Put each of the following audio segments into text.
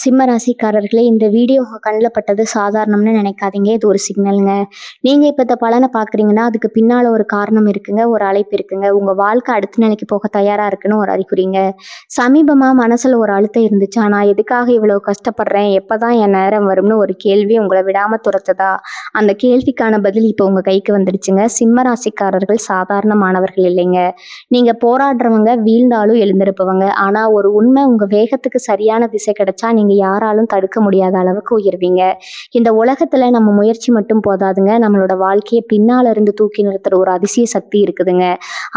சிம்ம ராசிக்காரர்களே, இந்த வீடியோ உங்க கண்ல பட்டது சாதாரணம்னு நினைக்காதீங்க. இது ஒரு சிக்னலுங்க. நீங்க இப்ப இந்த பலன பார்க்குறீங்கன்னா, அதுக்கு பின்னால ஒரு காரணம் இருக்குங்க. ஒரு அழைப்பு இருக்குங்க. உங்க வாழ்க்கை அடுத்த நிலைக்கு போக தயாரா இருக்குன்னு ஒரு அறிகுறிங்க. சமீபமா மனசுல ஒரு அழுத்தம் இருந்துச்சா, நான் எதுக்காக இவ்வளவு கஷ்டப்படுறேன்? எப்பதான் என் நேரம் வரும்னு ஒரு கேள்வி உங்கள விடாம துரத்துதா? அந்த கேள்விக்கான பதில் இப்ப உங்க கைக்கு வந்துடுச்சுங்க. சிம்ம ராசிக்காரர்கள் சாதாரணமானவர்கள் இல்லைங்க. நீங்க போராடுறவங்க, வீழ்ந்தாலும் எழுந்திருப்பவங்க. ஆனா ஒரு உண்மை, உங்க வேகத்துக்கு சரியான திசை கிடைச்சா நீங்க யாராலும் தடுக்க முடியாத அளவுக்கு உயர்வீங்க. இந்த உலகத்துல நம்ம முயற்சி மட்டும் போதாதுங்க. நம்மளோட வாழ்க்கையை பின்னால இருந்து தூக்கி நிறுத்துற ஒரு அதிசய சக்தி இருக்குதுங்க.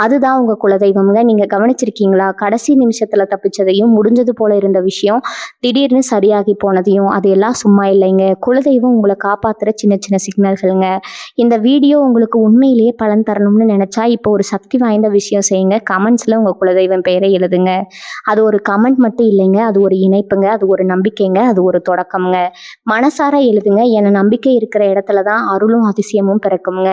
அதுதான் உங்க குலதெய்வம்ங்க. நீங்க கவனிச்சிருக்கீங்களா? கடைசி நிமிஷத்துல தப்பிச்சதையும், முடிஞ்சது போல இருந்த விஷயம் திடீர்னு சரியாகி போனதையும், அது எல்லாம் சும்மா இல்லைங்க. குலதெய்வம் உங்களை காப்பாத்துற சின்ன சின்ன சிக்னல்களுங்க. இந்த வீடியோ உங்களுக்கு உண்மையிலேயே பலன் தரணும்னு நினைச்சா இப்போ ஒரு சக்தி வாய்ந்த விஷயம் செய்யுங்க. கமெண்ட்ஸ்ல உங்க குலதெய்வம் பெயரை எழுதுங்க. அது ஒரு கமெண்ட் மட்டும் இல்லைங்க. அது ஒரு இணைப்புங்க. அது ஒரு நம்பிக்கைங்க. அது ஒரு தொடக்கம்ங்க. மனசார எழுதுங்க. என நம்பிக்கை இருக்கிற இடத்துல தான் அருளும் அதிசயமும் பிறக்குங்க.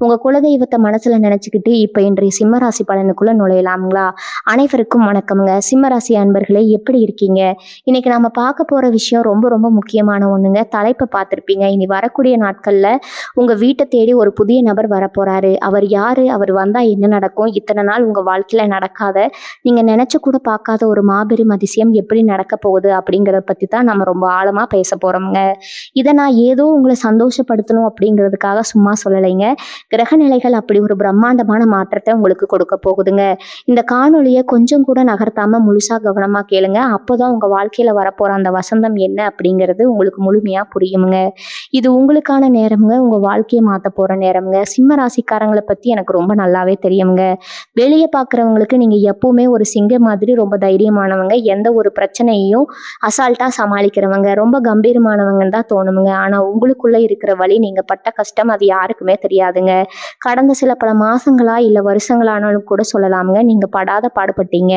உங்க குலதெய்வத்தை மனசுல நினைச்சுக்கிட்டு இப்ப இன்றைய சிம்மராசி பலனுக்குள்ள நுழையலாங்களா? அனைவருக்கும் வணக்கம்ங்க. சிம்மராசி அன்பர்களே, எப்படி இருக்கீங்க? இன்னைக்கு நாம பார்க்க போற விஷயம் ரொம்ப ரொம்ப முக்கியமான ஒண்ணுங்க. தலைப்பை பார்த்திருப்பீங்க. இனி வரக்கூடிய நாட்கள்ல உங்க வீட்டை தேடி ஒரு புதிய நபர் வரப்போறாரு. அவர் யாரு? அவர் வந்தா என்ன நடக்கும்? இத்தனை நாள் உங்க வாழ்க்கையில நடக்காத, நீங்க நினைச்சு கூட பார்க்காத ஒரு மாபெரும் அதிசயம் எப்படி நடக்க போகுது அப்படிங்கிறத பத்தி தான் நம்ம ரொம்ப ஆழமா பேச போறோம்ங்க. இதை நான் ஏதோ உங்களை சந்தோஷப்படுத்தணும் அப்படிங்கிறதுக்காக சும்மா சொல்லலைங்க. கிரக நிலைகள் அப்படி ஒரு பிரம்மாண்டமான மாற்றத்தை உங்களுக்கு கொடுக்க போகுதுங்க. இந்த காணொலியை கொஞ்சம் கூட நகர்த்தாம முழுசா கவனமா கேளுங்க. அப்போதான் உங்க வாழ்க்கையில வரப்போற அந்த வசந்தம் என்ன அப்படிங்கிறது உங்களுக்கு முழுமையா புரியுங்க. இது உங்களுக்கான நேரம்ங்க. உங்க வாழ்க்கையை மாத்த போற நேரம்ங்க. சிம்ம ராசிக்காரங்களை பத்தி எனக்கு ரொம்ப நல்லாவே தெரியுங்க. வெளியே பார்க்குறவங்களுக்கு நீங்க எப்பவுமே ஒரு சிங்கம் மாதிரி ரொம்ப தைரியமானவங்க. எந்த ஒரு பிரச்சனையையும் அசால்ட்டா சமாளிக்கிறவங்க, ரொம்ப கம்பீரமானவங்கன்னு தான் தோணுமுங்க. ஆனா உங்களுக்குள்ள இருக்கிற வலி, நீங்க பட்ட கஷ்டம் அது யாருக்குமே தெரியாதுங்க. கடந்த சில பல மாசங்களா இல்ல வருஷங்களானாலும் கூட சொல்லலாமுங்க, நீங்க படாத பாடுபட்டீங்க.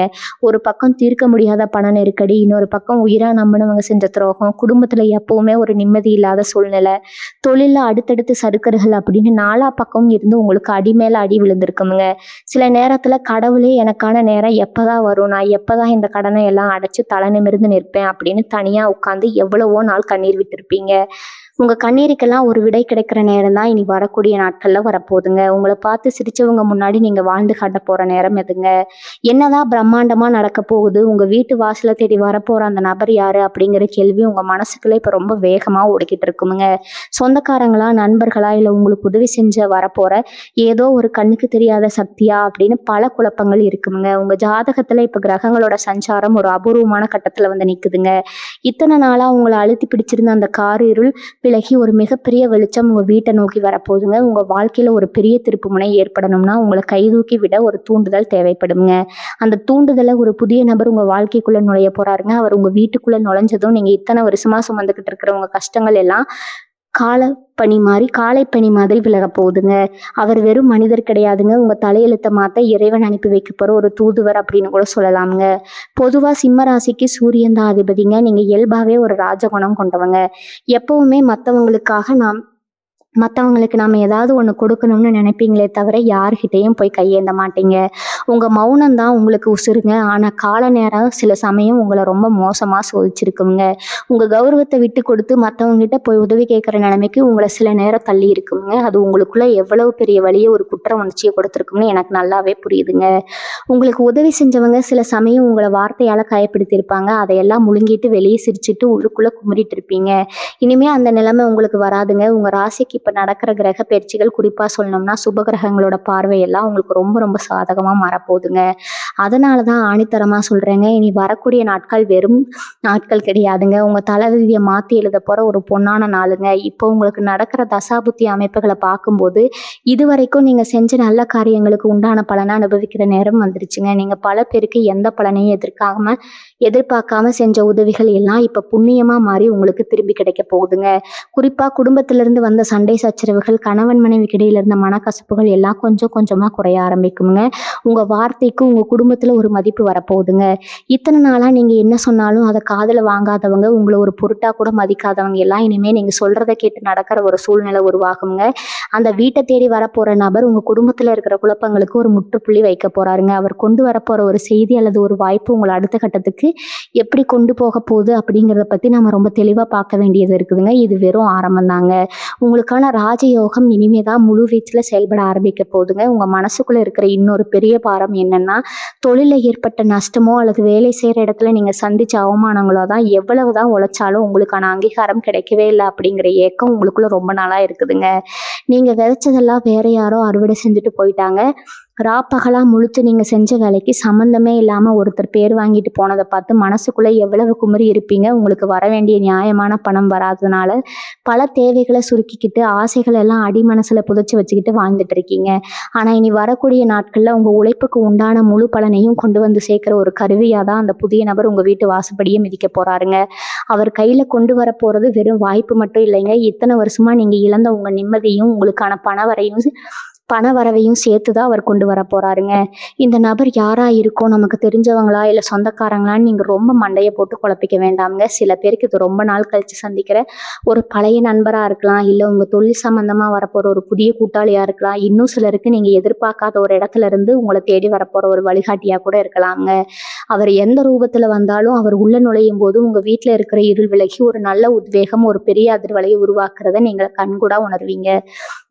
ஒரு பக்கம் தீர்க்க முடியாத பண நெருக்கடி, இன்னொரு பக்கம் உயிரா நம்பினவங்க செஞ்ச துரோகம், குடும்பத்துல எப்பவுமே ஒரு நிம்மதி இல்லாத சூழ்நிலை, தொழில அடுத்தடுத்து சறுக்கல்கள் அப்படின்னு நாலா பக்கம் இருந்து உங்களுக்கு அடி மேல அடி விழுந்திருக்குமுங்க. சில நேரத்துல கடவுளே எனக்கான நேரம் எப்பதான் வரும், நான் எப்பதான் இந்த கடனை எல்லாம் அடைச்சு தலை நிமிர்ந்து நிற்பேன் அப்படின்னு தனியா உட்காந்து எவ்வளவோ நாள் கண்ணீர் விட்டுருப்பீங்க. உங்க கண்ணீருக்கெல்லாம் ஒரு விடை கிடைக்கிற நேரம் தான் இனி வரக்கூடிய நாட்கள்ல வரப்போகுதுங்க. உங்களை பார்த்து சிரிச்சவங்க முன்னாடி நீங்க வாழ்ந்து காட்ட போற நேரம் எதுங்க? என்னதான் பிரம்மாண்டமா நடக்க போகுது? உங்க வீட்டு வாசலை தேடி வரப்போற அந்த நபர் யாரு அப்படிங்கிற கேள்வி உங்க மனசுக்குள்ள இப்ப ரொம்ப வேகமா ஓடிக்கிட்டு இருக்குமுங்க. சொந்தக்காரங்களா, நண்பர்களா, இல்ல உங்களுக்கு உதவி செஞ்ச வரப்போற ஏதோ ஒரு கண்ணுக்கு தெரியாத சக்தியா அப்படின்னு பல குழப்பங்கள் இருக்குமுங்க. உங்க ஜாதகத்துல இப்ப கிரகங்களோட சஞ்சாரம் ஒரு அபூர்வமான கட்டத்துல வந்து நிக்குதுங்க. இத்தனை நாளா உங்களை அழுத்தி பிடிச்சிருந்த அந்த கார் இருள் விலகி ஒரு மிகப்பெரிய வெளிச்சம் உங்க வீட்டை நோக்கி வரப்போகுதுங்க. உங்க வாழ்க்கையில ஒரு பெரிய திருப்பு முனை ஏற்படணும்னா உங்களை கைதூக்கி விட ஒரு தூண்டுதல் தேவைப்படுங்க. அந்த தூண்டுதலை ஒரு புதிய நபர் உங்க வாழ்க்கைக்குள்ள நுழைய போறாருங்க. அவர் உங்க வீட்டுக்குள்ள நுழைஞ்சதும் நீங்க இத்தனை வருஷமா சுமந்துக்கிட்டு இருக்கிற உங்க கஷ்டங்கள் எல்லாம் காலை பனி மாதிரி விலக போகுதுங்க. அவர் வெறும் மனிதர் கிடையாதுங்க. உங்க தலையெழுத்தை மாத்த இறைவன் அனுப்பி வைக்க போற ஒரு தூதுவர் அப்படின்னு கூட சொல்லலாமுங்க. பொதுவா சிம்ம ராசிக்கு சூரியன் தான் அதிபதிங்க. நீங்க இயல்பாவே ஒரு ராஜகுணம் கொண்டவங்க. எப்பவுமே மற்றவங்களுக்கு நாம ஏதாவது ஒன்று கொடுக்கணும்னு நினைப்பீங்களே தவிர யார்கிட்டையும் போய் கையேந்த மாட்டீங்க. உங்க மௌனம் தான் உங்களுக்கு உசுருங்க. ஆனா கால நேரம் சில சமயம் உங்களை ரொம்ப மோசமா சோதிச்சிருக்குங்க. உங்க கௌரவத்தை விட்டு கொடுத்து மற்றவங்ககிட்ட போய் உதவி கேட்குற நிலைமைக்கு உங்களை சில நேரம் தள்ளி இருக்குங்க. அது உங்களுக்குள்ள எவ்வளவு பெரிய வழியை, ஒரு குற்ற உணர்ச்சியை கொடுத்துருக்குன்னு எனக்கு நல்லாவே புரியுதுங்க. உங்களுக்கு உதவி செஞ்சவங்க சில சமயம் உங்களை வார்த்தையால காயப்படுத்தியிருப்பாங்க. அதையெல்லாம் முழுங்கிட்டு வெளியே சிரிச்சுட்டு உள்ளுக்குள்ள குமரிட்டு இருப்பீங்க. இனிமே அந்த நிலைமை உங்களுக்கு வராதுங்க. உங்க ராசிக்கு இப்ப நடக்கிற கிரக பயிற்சிகள், குறிப்பா சொல்லணும்னா சுப கிரகங்களோட பார்வையெல்லாம் உங்களுக்கு ரொம்ப ரொம்ப சாதகமா மாறப்போகுதுங்க. அதனாலதான் ஆணித்தரமா சொல்றேங்க, இனி வரக்கூடிய நாட்கள் வெறும் நாட்கள் கிடையாதுங்க. உங்க தலைவிதியை மாத்தி எழுத போற ஒரு பொன்னான நாளுங்க. இப்போ உங்களுக்கு நடக்கிற தசாபுத்தி அமைப்புகளை பார்க்கும்போது இதுவரைக்கும் நீங்க செஞ்ச நல்ல காரியங்களுக்கு உண்டான பலனை அனுபவிக்கிற நேரம் வந்துருச்சுங்க. நீங்க பல பேருக்கு எந்த பலனையும் எதிர்பார்க்காம செஞ்ச உதவிகள் எல்லாம் இப்ப புண்ணியமா மாறி உங்களுக்கு திரும்பி கிடைக்க போகுதுங்க. குறிப்பா குடும்பத்திலிருந்து வந்த சண்டை சண்டை சச்சரவுகள், கணவன் மனைவிக்கு இடையில இருந்த மனக்கசப்புகள் எல்லாம் கொஞ்சம் கொஞ்சமா குறைய ஆரம்பிக்குங்க. உங்க வார்த்தைக்கு உங்க குடும்பத்துல ஒரு மதிப்பு வரப்போகுதுங்க. இத்தனை நாளா நீங்க என்ன சொன்னாலும் அத காதுல வாங்காதவங்க, உங்கள ஒரு பொருட்டா கூட மதிக்காதவங்க எல்லாம் இனிமே நீங்க சொல்றத கேட்டு நடக்கிற ஒரு சூழ்நிலை உருவாகுங்க. அந்த வீட்ட தேடி வரப்போற நபர் உங்க குடும்பத்துல இருக்கிற குழப்பங்களுக்கு ஒரு முற்றுப்புள்ளி வைக்க போறாருங்க. அவர் கொண்டு வரப்போற ஒரு செய்தி அல்லது ஒரு வாய்ப்பு உங்கள அடுத்த கட்டத்துக்கு எப்படி கொண்டு போக போகுது அப்படிங்கிறத பத்தி நம்ம ரொம்ப தெளிவா பார்க்க வேண்டியது இருக்குதுங்க. இது வெறும் ஆரம்பம் தாங்க. உங்களுக்கான ராஜயோகம் இனிமே தான் முழு வீச்சுல செயல்பட ஆரம்பிக்க போகுதுங்க. உங்க மனசுக்குள்ள இருக்கிற இன்னொரு பெரிய பாரம் என்னன்னா, தொழில்ல ஏற்பட்ட நஷ்டமோ அல்லது வேலை செய்யற இடத்துல நீங்க சந்திச்ச அவமானங்களோ தான் எவ்வளவுதான் உழைச்சாலும் உங்களுக்கான அங்கீகாரம் கிடைக்கவே இல்லை அப்படிங்கிற ஏக்கம் உங்களுக்குள்ள ரொம்ப நாளா இருக்குதுங்க. நீங்க விதைச்சதெல்லாம் வேற யாரோ அறுவடை செஞ்சுட்டு போயிட்டாங்க. ராப்பகலா முழிச்சு நீங்க செஞ்ச வேலைக்கு சம்மந்தமே இல்லாம ஒருத்தர் பேர் வாங்கிட்டு போனதை பார்த்து மனசுக்குள்ள எவ்வளவு குமரி இருப்பீங்க. உங்களுக்கு வர வேண்டிய நியாயமான பணம் வராததுனால பல தேவைகளை சுருக்கிக்கிட்டு ஆசைகள் எல்லாம் அடி மனசுல புதைச்சு வச்சுக்கிட்டு வாழ்ந்துட்டு இருக்கீங்க. ஆனா இனி வரக்கூடிய நாட்கள்ல உங்க உழைப்புக்கு உண்டான முழு பலனையும் கொண்டு வந்து சேர்க்கிற ஒரு கருவியா தான் அந்த புதிய நபர் உங்க வீட்டு வாசப்படியே மிதிக்க போறாருங்க. அவர் கையில கொண்டு வர போறது வெறும் வாய்ப்பு மட்டும் இல்லைங்க. இத்தனை வருஷமா நீங்க இழந்த உங்க நிம்மதியும் உங்களுக்கான பண வரவையும் சேர்த்து தான் அவர் கொண்டு வர போறாருங்க. இந்த நபர் யாரா இருக்கும், நமக்கு தெரிஞ்சவங்களா இல்லை சொந்தக்காரங்களான்னு நீங்கள் ரொம்ப மண்டையை போட்டு குழப்பிக்க வேண்டாம்ங்க. சில பேருக்கு இது ரொம்ப நாள் கழித்து சந்திக்கிற ஒரு பழைய நண்பராக இருக்கலாம், இல்லை உங்கள் தொழில் சம்மந்தமாக வரப்போகிற ஒரு புதிய கூட்டாளியாக இருக்கலாம், இன்னும் சிலருக்கு நீங்கள் எதிர்பார்க்காத ஒரு இடத்துல இருந்து உங்களை தேடி வரப்போகிற ஒரு வழிகாட்டியாக கூட இருக்கலாங்க. அவர் எந்த ரூபத்தில் வந்தாலும் அவர் உள்ள நுழையும் போது உங்கள் வீட்டில் இருக்கிற இருள் விலகி ஒரு நல்ல உத்வேகம், ஒரு பெரிய அதிர்வலையை உருவாக்குறத நீங்கள் கண்கூடா உணர்வீங்க.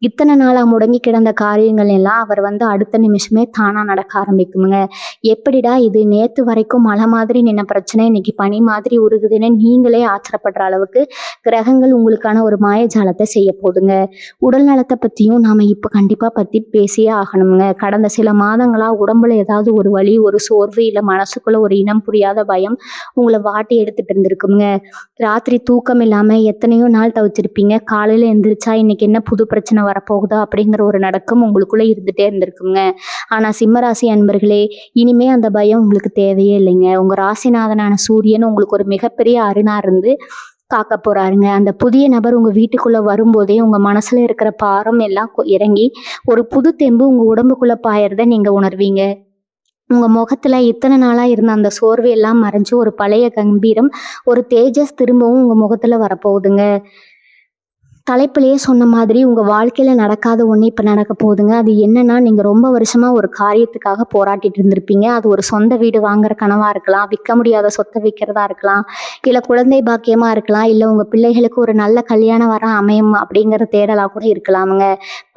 இத்தனை நாளாக முடங்கி கிடந்த காரியங்கள் எல்லாம் அவர் அடுத்த நிமிஷமே தானா நடக்க ஆரம்பிக்குமுங்க. எப்படிடா இது, நேத்து வரைக்கும் மலை மாதிரி நின்ன பிரச்சனை இன்னைக்கு பனி மாதிரி உருகுதுன்னு நீங்களே ஆச்சரியப்படுற அளவுக்கு கிரகங்கள் உங்களுக்கான ஒரு மாயஜாலத்தை செய்ய போதுங்க. உடல் நலத்தை பத்தியும் நாம இப்ப கண்டிப்பா பத்தி பேசியே ஆகணுங்க. கடந்த சில மாதங்களா உடம்புல ஏதாவது ஒரு வலி, ஒரு சோர்வு, இல்ல மனசுக்குள்ள ஒரு இனம் புரியாத பயம் உங்களை வாட்டி எடுத்துட்டு இருந்திருக்குங்க. ராத்திரி தூக்கம் இல்லாம எத்தனையோ நாள் தவிச்சிருப்பீங்க. காலையில எந்திரிச்சா இன்னைக்கு என்ன புது பிரச்சனை வரப்போகுதா அப்படிங்கிற ஒரு நடக்கம் உங்களுக்குள்ள இருந்துட்டே இருந்திருக்குங்க. ஆனா சிம்மராசி அன்பர்களே, இனிமே அந்த பயம் உங்களுக்கு தேவையே இல்லைங்க. உங்க ராசிநாதனான சூரியன் உங்களுக்கு ஒரு மிகப்பெரிய அருணா இருந்து காக்க போறாருங்க. அந்த புதிய நபர் உங்க வீட்டுக்குள்ள வரும்போதே உங்க மனசுல இருக்கிற பாரம் எல்லாம் இறங்கி ஒரு புது தெம்பு உங்க உடம்புக்குள்ள பாயறத நீங்க உணர்வீங்க. உங்க முகத்துல இத்தனை நாளா இருந்த அந்த சோர்வு எல்லாம் மறைஞ்சு ஒரு பழைய கம்பீரம், ஒரு தேஜஸ் திரும்பவும் உங்க முகத்துல வரப்போகுதுங்க. தலைப்பிலேயே சொன்ன மாதிரி உங்க வாழ்க்கையில நடக்காத ஒண்ணு இப்ப நடக்க போகுதுங்க. அது என்னன்னா, நீங்க ரொம்ப வருஷமா ஒரு காரியத்துக்காக போராட்டிட்டு இருந்திருப்பீங்க. அது ஒரு சொந்த வீடு வாங்குற கனவா இருக்கலாம், விற்க முடியாத சொத்தை விற்கிறதா இருக்கலாம், இல்ல குழந்தை பாக்கியமா இருக்கலாம், இல்ல உங்க பிள்ளைகளுக்கு ஒரு நல்ல கல்யாணம் வர அமையும் அப்படிங்கிற தேடலா கூட இருக்கலாமுங்க.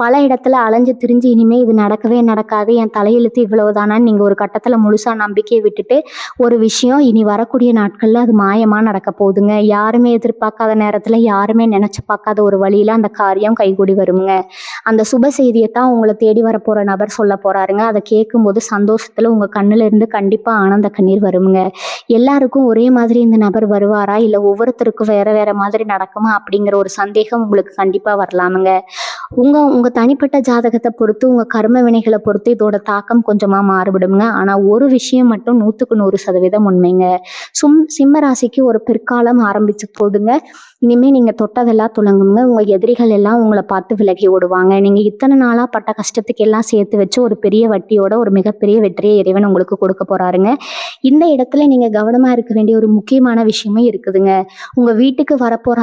பல இடத்துல அலைஞ்சு திரிஞ்சு இனிமே இது நடக்கவே நடக்காது, என் தலையெழுத்து இவ்வளவுதானான்னு நீங்க ஒரு கட்டத்துல முழுசா நம்பிக்கையை விட்டுட்டு ஒரு விஷயம் இனி வரக்கூடிய நாட்கள்ல அது மாயமா நடக்க போகுதுங்க. யாருமே எதிர்பார்க்காத நேரத்துல, யாருமே நினைச்சு பார்க்காத ஒரு வழியில அந்த காரியம் கைகூடி வருங்க. அந்த சுப செய்தியை தான் உங்களை தேடி வர போற நபர் சொல்ல போறாருங்க. அதை கேட்கும்போது சந்தோஷத்துல உங்க கண்ணுல இருந்து கண்டிப்பா ஆனந்த கண்ணீர் வருங்க. எல்லாருக்கும் ஒரே மாதிரி இந்த நபர் வருவாரா, இல்ல ஒவ்வொருத்தருக்கும் வேற வேற மாதிரி நடக்குமா அப்படிங்கிற ஒரு சந்தேகம் உங்களுக்கு கண்டிப்பா வரலாமுங்க. உங்க தனிப்பட்ட ஜாதகத்தை பொறுத்து, உங்க கர்ம வினைகளை பொறுத்து இதோட தாக்கம் கொஞ்சமா மாறுபடுங்க. ஆனா ஒரு விஷயம் மட்டும் 100% உண்மைங்க. சிம்ம ராசிக்கு ஒரு பிற்காலம் ஆரம்பிச்சு போதுங்க. இனிமே நீங்க தொட்டதெல்லாம் துலங்குங்க. உங்க எதிரிகள் எல்லாம் உங்களை பார்த்து விலகி ஓடுவாங்க. நீங்க இத்தனை நாளா பட்ட கஷ்டத்துக்கு எல்லாம் சேர்த்து வச்சு ஒரு பெரிய வட்டியோட ஒரு மிகப்பெரிய வெற்றியை இறைவன் உங்களுக்கு கொடுக்க போறாருங்க. இந்த இடத்துல நீங்க கவனமா இருக்க வேண்டிய ஒரு முக்கியமான விஷயமும் இருக்குதுங்க. உங்க வீட்டுக்கு வரப்போற